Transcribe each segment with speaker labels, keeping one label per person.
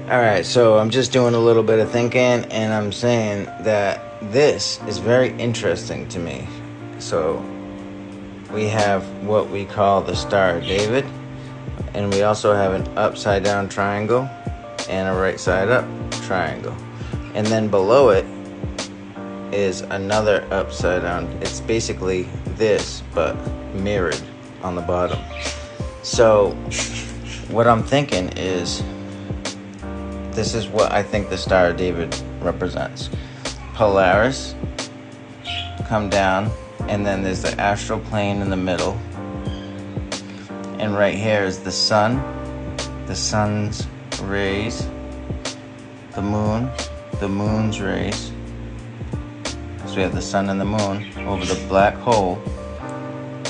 Speaker 1: Alright, so I'm just doing a little bit of thinking, and I'm saying that this is very interesting to me. So, we have what we call the Star of David, and we also have an upside down triangle and a right side up triangle. And then below it is another upside down. It's basically this, but mirrored on the bottom. So, what I'm thinking is, this is what I think the Star of David represents. Polaris, come down, and then there's the astral plane in the middle. And right here is the sun, the sun's rays, the moon's rays. So we have the sun and the moon over the black hole,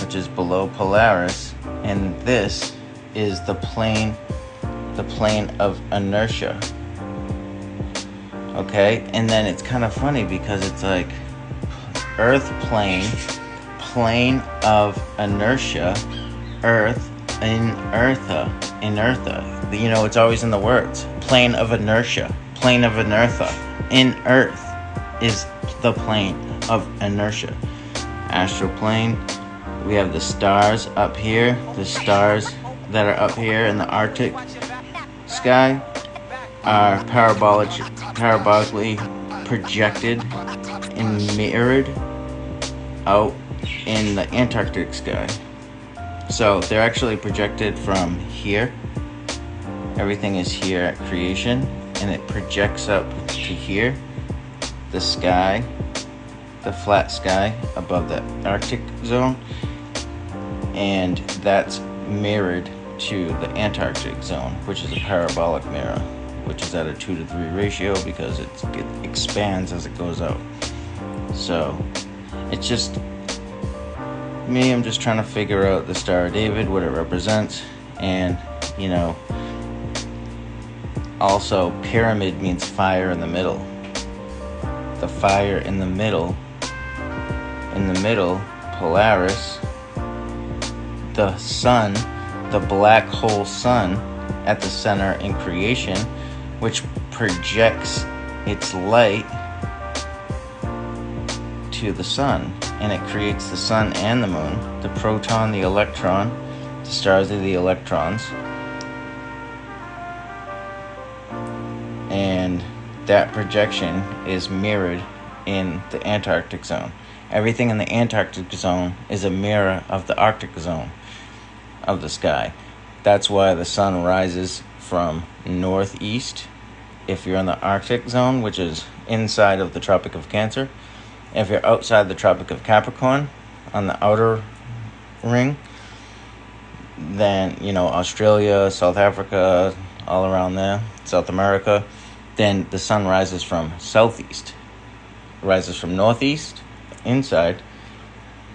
Speaker 1: which is below Polaris. And this is the plane of inertia. Okay, and then it's kind of funny because it's like Earth plane of inertia, Earth, inertia. You know, it's always in the words. Plane of inertia, in Earth is the plane of inertia. Astral plane, we have the stars up here, the stars that are up here in the Arctic sky are parabolically projected and mirrored out in the Antarctic sky. So they're actually projected from here. Everything is here at creation, and it projects up to here, the sky, the flat sky above the Arctic zone, and that's mirrored to the Antarctic zone, which is a parabolic mirror, which is at a 2-to-3 ratio because it expands as it goes out. So it's just me, I'm just trying to figure out the Star of David, what it represents. And you know, also pyramid means fire in the middle. The fire in the middle, Polaris, the sun, the black hole sun at the center in creation, which projects its light to the sun, and it creates the sun and the moon, the proton, the electron. The stars are the electrons, and that projection is mirrored in the Antarctic zone. Everything in the Antarctic zone is a mirror of the Arctic zone of the sky. That's why the sun rises from northeast if you're in the Arctic zone, which is inside of the Tropic of Cancer. If you're outside the Tropic of Capricorn, on the outer ring, then, you know, Australia, South Africa, all around there, South America, then the sun rises from southeast. It rises from northeast, inside,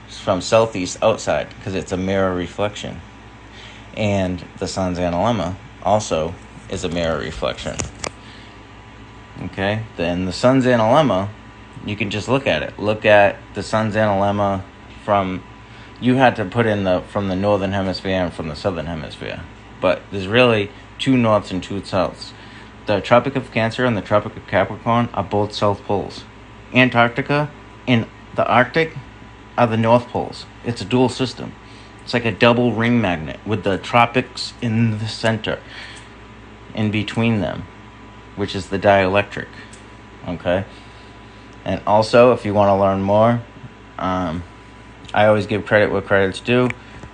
Speaker 1: from southeast, outside, because it's a mirror reflection. And the sun's analemma also is a mirror reflection. Okay, then the sun's analemma, you can just look at it. Look at the sun's analemma from, you had to put in from the northern hemisphere and from the southern hemisphere. But there's really two norths and two souths. The Tropic of Cancer and the Tropic of Capricorn are both south poles. Antarctica and the Arctic are the north poles. It's a dual system. It's like a double ring magnet with the tropics in the center, in between them, which is the dielectric. Okay? And also, if you want to learn more, I always give credit where credit's due.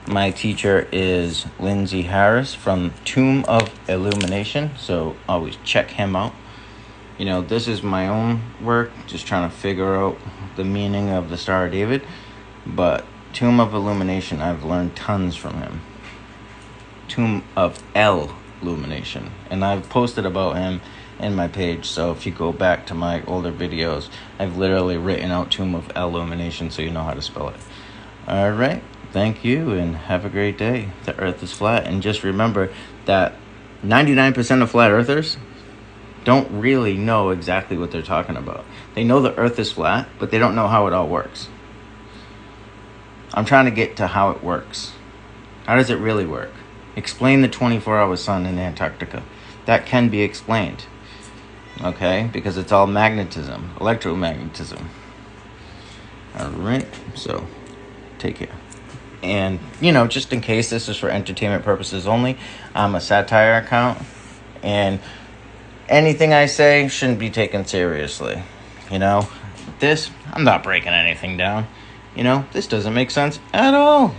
Speaker 1: My teacher is Lindsay Harris from Tomb of Illumination, so always check him out. You know, this is my own work, just trying to figure out the meaning of the Star of David, but Tomb of Illumination, I've learned tons from him. Tomb of Illumination, and I've posted about him in my page, so if you go back to my older videos, I've literally written out Tomb of Illumination so you know how to spell it. Alright, thank you and have a great day. The earth is flat, and just remember that 99% of flat earthers don't really know exactly what they're talking about. They know the earth is flat, but they don't know how it all works. I'm trying to get to how it works. How does it really work? Explain the 24-hour sun in Antarctica. That can be explained. Okay? Because it's all magnetism, electromagnetism. Alright, so take care. And, just in case this is for entertainment purposes only, I'm a satire account, and anything I say shouldn't be taken seriously. I'm not breaking anything down. This doesn't make sense at all.